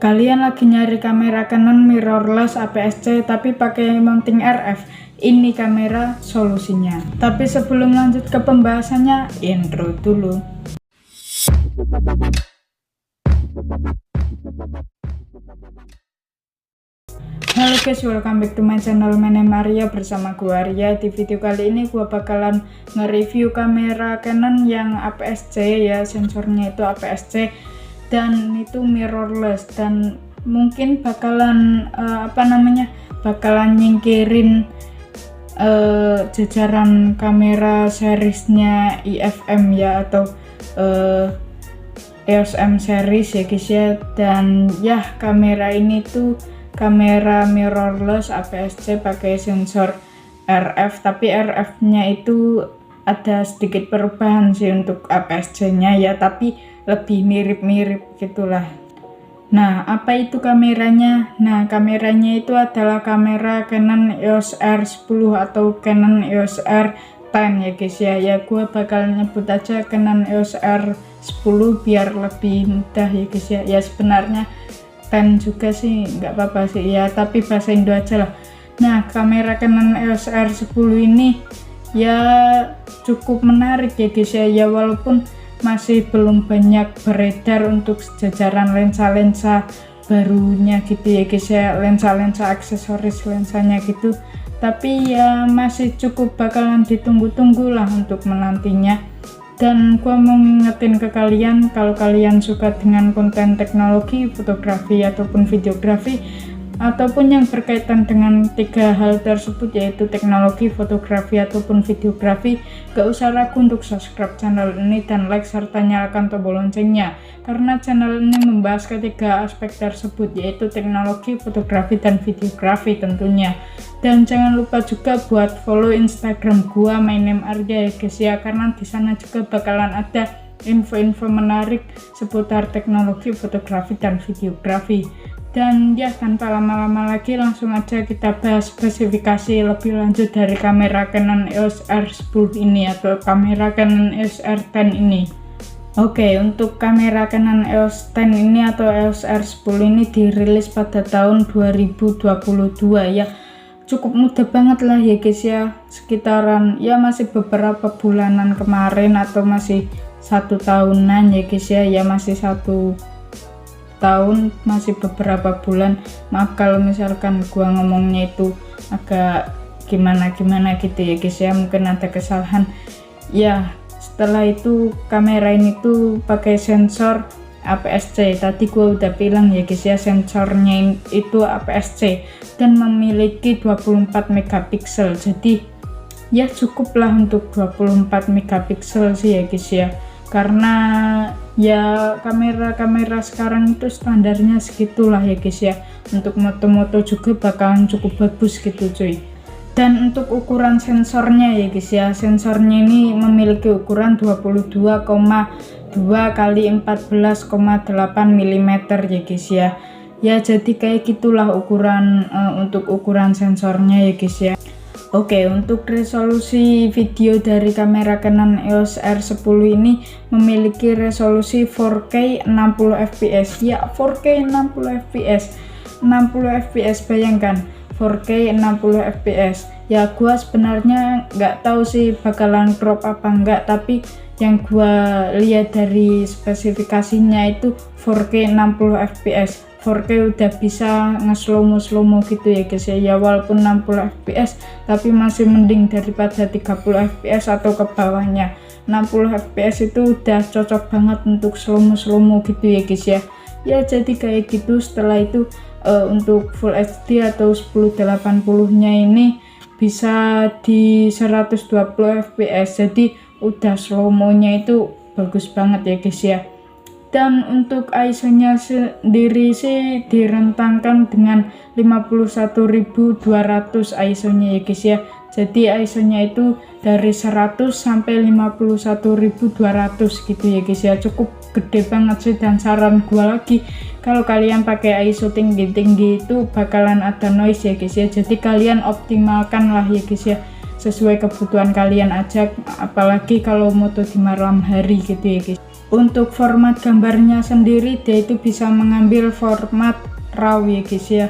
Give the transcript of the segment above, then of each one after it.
Kalian lagi nyari kamera Canon mirrorless APS-C tapi pakai mounting RF? Ini kamera solusinya. Tapi sebelum lanjut ke pembahasannya, intro dulu. Halo guys, welcome back to my channel. My name Arya, bersama gua Arya. Di video kali ini gua bakalan nge-review kamera Canon yang APS-C ya, sensornya itu APS-C dan itu mirrorless, dan mungkin bakalan bakalan nyingkirin jajaran kamera seriesnya IFM ya, atau EOS M series ya guys ya. Dan ya, kamera ini tuh kamera mirrorless APS-C pakai sensor RF, tapi RF nya itu ada sedikit perubahan sih untuk APS-C nya ya, tapi lebih mirip-mirip gitulah. Nah, apa itu kameranya? Nah, kameranya itu adalah kamera Canon EOS R10 atau Canon EOS R10 ya guys ya. Ya gua bakal nyebut aja Canon EOS R10 biar lebih mudah ya guys ya. Ya sebenarnya 10 juga sih nggak apa-apa sih ya, tapi bahasa Indo aja lah. Nah, kamera Canon EOS R10 ini ya cukup menarik ya guys ya. Ya walaupun masih belum banyak beredar untuk jajaran lensa-lensa barunya gitu ya guys ya, lensa-lensa aksesoris lensanya gitu, tapi ya masih cukup bakalan ditunggu-tunggu lah untuk menantinya. Dan gua mau ngingetin ke kalian, kalau kalian suka dengan konten teknologi, fotografi ataupun videografi, ataupun yang berkaitan dengan tiga hal tersebut, yaitu teknologi, fotografi ataupun videografi, gak usah ragu untuk subscribe channel ini dan like serta nyalakan tombol loncengnya, karena channel ini membahas ketiga aspek tersebut, yaitu teknologi, fotografi dan videografi tentunya. Dan jangan lupa juga buat follow Instagram gua, my name Arya ya guys ya, karena di sana juga bakalan ada info-info menarik seputar teknologi, fotografi dan videografi. Dan ya, tanpa lama-lama lagi langsung aja kita bahas spesifikasi lebih lanjut dari kamera Canon EOS R10 ini atau kamera Canon EOS R10 ini. Oke, untuk kamera Canon EOS 10 ini atau EOS R10 ini dirilis pada tahun 2022 ya. Cukup mudah banget lah ya guys ya, sekitaran ya masih beberapa bulanan kemarin atau masih 1 tahunan ya guys ya. Ya masih 1 tahun, masih beberapa bulan. Maaf kalau misalkan gua ngomongnya itu agak gimana gitu ya guys ya, mungkin ada kesalahan ya. Setelah itu kamera ini tuh pakai sensor APS-C. Tadi gua udah bilang ya guys ya, sensornya itu APS-C dan memiliki 24 megapiksel. Jadi ya cukup lah untuk 24 megapiksel sih ya guys ya, karena ya kamera sekarang itu standarnya segitulah ya guys ya. Untuk moto-moto juga bakalan cukup bagus gitu cuy. Dan untuk ukuran sensornya ya guys ya, sensornya ini memiliki ukuran 22,2 kali 14,8 mm ya guys ya. Ya jadi kayak gitulah ukuran untuk ukuran sensornya ya guys ya. Oke, untuk resolusi video dari kamera Canon EOS R10 ini memiliki resolusi 4K 60 fps. Ya, 4K 60 fps. 60 fps, bayangkan 4K 60 fps. Ya gua sebenarnya nggak tahu sih bakalan crop apa enggak, tapi yang gua lihat dari spesifikasinya itu 4K 60 fps. 4K udah bisa nge-slow-mo gitu ya guys ya. Ya walaupun 60 fps tapi masih mending daripada 30 fps atau ke bawahnya. 60 fps itu udah cocok banget untuk slow-mo gitu ya guys ya. Ya jadi kayak gitu. Setelah itu untuk Full HD atau 1080 nya ini bisa di 120 fps, jadi udah slow-mo nya itu bagus banget ya guys ya. Dan untuk ISO nya sendiri sih direntangkan dengan 51.200 ISO nya ya guys ya. Jadi ISO nya itu dari 100 sampai 51.200 gitu ya guys ya. Cukup gede banget sih, dan saran gua lagi, kalau kalian pakai ISO tinggi-tinggi itu bakalan ada noise ya guys ya. Jadi kalian optimalkan lah ya guys ya, sesuai kebutuhan kalian aja, apalagi kalau moto di malam hari gitu ya guys. Untuk format gambarnya sendiri dia itu bisa mengambil format RAW ya guys ya,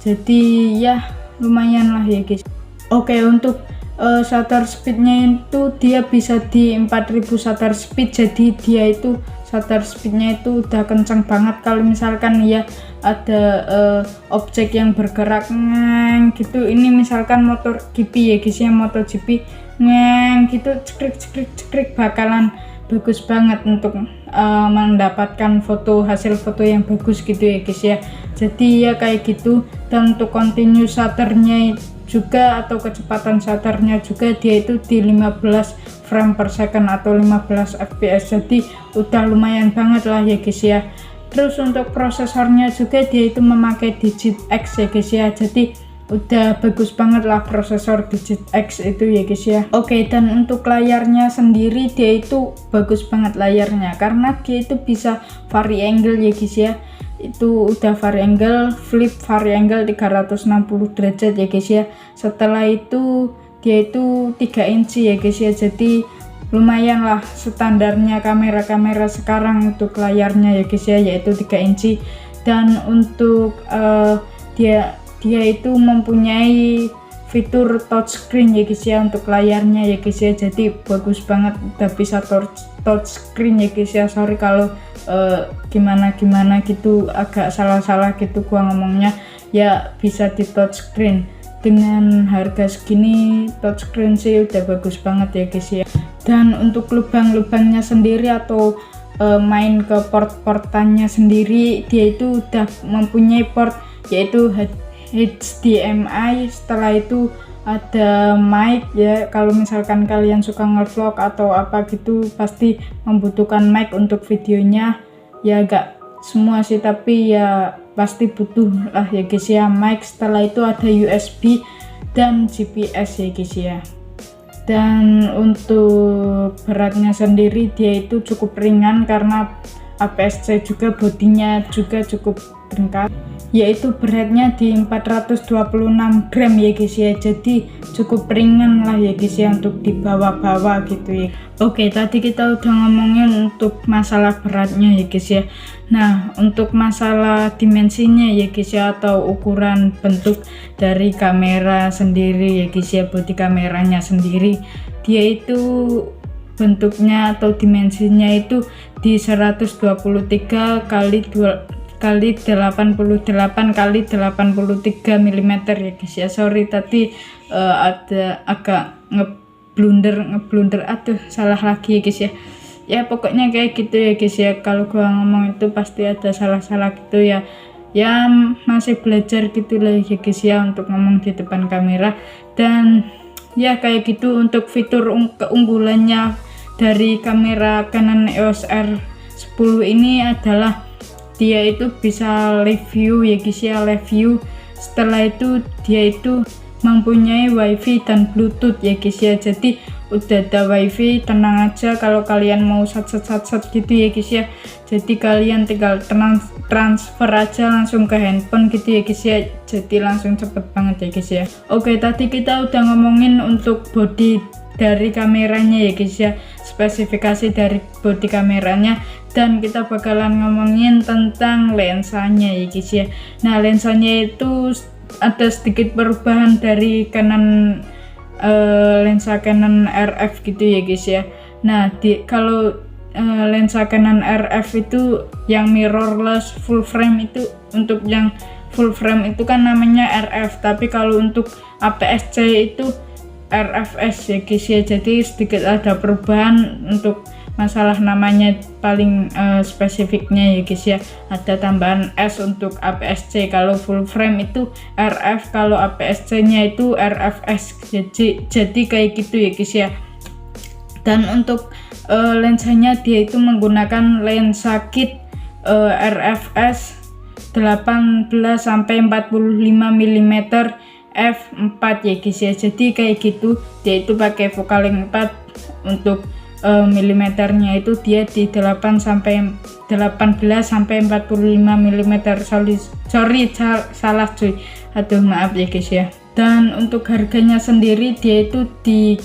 jadi ya lumayan lah ya guys. Oke, untuk shutter speednya itu dia bisa di 4000 shutter speed, jadi dia itu shutter speednya itu udah kenceng banget. Kalau misalkan ya ada objek yang bergerak gitu, ini misalkan motor GP ya guys ya, MotoGP gitu cekrek bakalan bagus banget untuk mendapatkan hasil foto yang bagus gitu ya guys ya. Jadi ya kayak gitu. Dan untuk continue shutternya juga atau kecepatan shutternya juga dia itu di 15 frame per second atau 15 fps, jadi udah lumayan banget lah ya guys ya. Terus untuk prosesornya juga dia itu memakai Digit X ya guys ya, jadi udah bagus banget lah prosesor Digit X itu ya guys ya. Oke, dan untuk layarnya sendiri dia itu bagus banget layarnya, karena dia itu bisa vari angle ya guys ya. Itu udah vari angle, flip vari angle 360 derajat ya guys ya. Setelah itu dia itu 3 inci ya guys ya, jadi lumayan lah standarnya kamera-kamera sekarang untuk layarnya ya guys ya, yaitu 3 inci. Dan untuk dia itu mempunyai fitur touchscreen ya guys ya untuk layarnya ya guys ya, jadi bagus banget, udah bisa touchscreen ya guys ya. Sorry kalau gimana gitu, agak salah gitu gua ngomongnya, ya bisa di touchscreen. Dengan harga segini touchscreen sih udah bagus banget ya guys ya. Dan untuk lubang-lubangnya sendiri atau main ke port-portannya sendiri, dia itu udah mempunyai port yaitu HDMI. Setelah itu ada mic ya, kalau misalkan kalian suka ngevlog atau apa gitu pasti membutuhkan mic untuk videonya, ya gak semua sih tapi ya pasti butuh lah ya guys ya mic. Setelah itu ada USB dan GPS ya guys ya. Dan untuk beratnya sendiri dia itu cukup ringan karena APS-C juga, bodinya juga cukup ringkas, yaitu beratnya di 426 gram ya guys ya, jadi cukup ringan lah ya guys ya untuk dibawa-bawa gitu ya. Oke, tadi kita udah ngomongin untuk masalah beratnya ya guys ya. Nah, untuk masalah dimensinya ya guys ya, atau ukuran bentuk dari kamera sendiri ya guys ya, bodi kameranya sendiri, dia itu bentuknya atau dimensinya itu di 123 kali 88 kali 83 mm ya guys ya. Sorry tadi ada agak ngeblunder, aduh salah lagi ya guys ya. Ya pokoknya kayak gitu ya guys ya, kalau gua ngomong itu pasti ada salah gitu ya. Ya masih belajar gitu lah ya guys ya untuk ngomong di depan kamera. Dan ya kayak gitu. Untuk fitur keunggulannya dari kamera Canon EOS R10 ini adalah dia itu bisa live view ya guys ya, live view. Setelah itu dia itu mempunyai wifi dan bluetooth ya guys ya, jadi udah ada wifi, tenang aja kalau kalian mau sat gitu ya guys ya. Jadi kalian tinggal transfer aja langsung ke handphone gitu ya guys ya, jadi langsung cepet banget ya guys ya. Oke, tadi kita udah ngomongin untuk body dari kameranya ya guys ya, spesifikasi dari body kameranya, dan kita bakalan ngomongin tentang lensanya ya guys ya. Nah, lensanya itu ada sedikit perubahan dari Canon lensa Canon RF gitu ya guys ya. Nah, kalau lensa Canon RF itu yang mirrorless full frame, itu untuk yang full frame itu kan namanya RF, tapi kalau untuk APS-C itu RFS ya guys ya. Jadi sedikit ada perubahan untuk masalah namanya, paling spesifiknya ya guys ya, ada tambahan S untuk APS-C. Kalau full frame itu RF, kalau APS-C nya itu RFS, jadi kayak gitu ya guys ya. Dan untuk lensanya dia itu menggunakan lensa kit RFS 18 sampai 45 mm f4 ya guys ya. Jadi kayak gitu, dia itu pakai focal length 4. Untuk milimeternya itu dia di 18 sampai 45 mm. Sorry salah cuy, aduh maaf ya guys ya. Dan untuk harganya sendiri dia itu di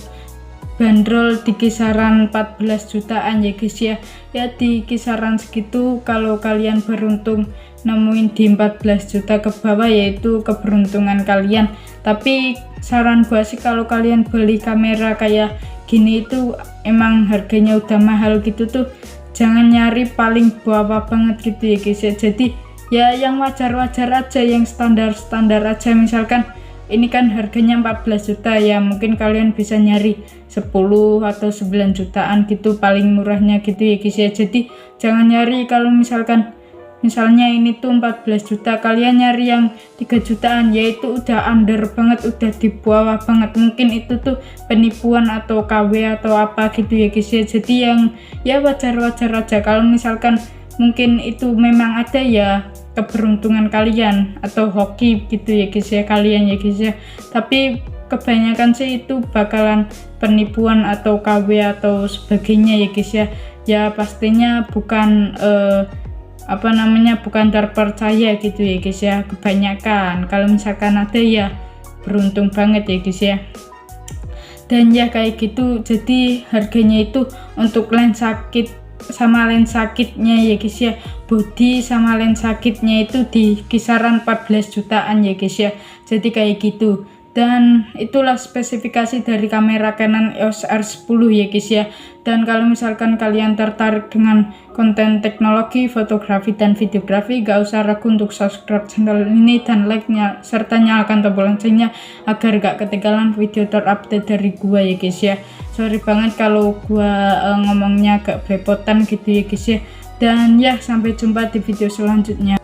bandrol di kisaran 14 jutaan ya guys ya. Ya di kisaran segitu kalau kalian beruntung nemuin di 14 juta ke bawah, yaitu keberuntungan kalian. Tapi saran gua sih kalau kalian beli kamera kayak gini itu emang harganya udah mahal gitu tuh, jangan nyari paling bawah banget gitu ya guys ya. Jadi ya yang wajar-wajar aja, yang standar-standar aja. Misalkan ini kan harganya 14 juta ya, mungkin kalian bisa nyari 10 atau 9 jutaan gitu paling murahnya gitu ya guys ya. Jadi jangan nyari kalau misalnya ini tuh 14 juta, kalian nyari yang 3 jutaan, yaitu udah under banget, udah di bawah banget. Mungkin itu tuh penipuan atau KW atau apa gitu ya guys ya. Jadi yang ya wajar-wajar aja. Kalau misalkan mungkin itu memang ada, ya keberuntungan kalian atau hoki gitu ya guys ya, kalian ya guys ya. Tapi kebanyakan sih itu bakalan penipuan atau KW atau sebagainya ya guys ya. Ya pastinya bukan bukan terpercaya gitu ya guys ya, kebanyakan. Kalau misalkan ada ya beruntung banget ya guys ya. Dan ya kayak gitu, jadi harganya itu untuk lensa kit sama lensa kitnya ya guys ya, body sama lensa kitnya itu di kisaran 14 jutaan ya guys ya. Jadi kayak gitu. Dan itulah spesifikasi dari kamera Canon EOS R10 ya guys ya. Dan kalau misalkan kalian tertarik dengan konten teknologi, fotografi, dan videografi, gak usah ragu untuk subscribe channel ini dan like-nya, serta nyalakan tombol loncengnya agar gak ketinggalan video terupdate dari gua ya guys ya. Sorry banget kalau gua ngomongnya agak belepotan gitu ya guys ya. Dan ya sampai jumpa di video selanjutnya.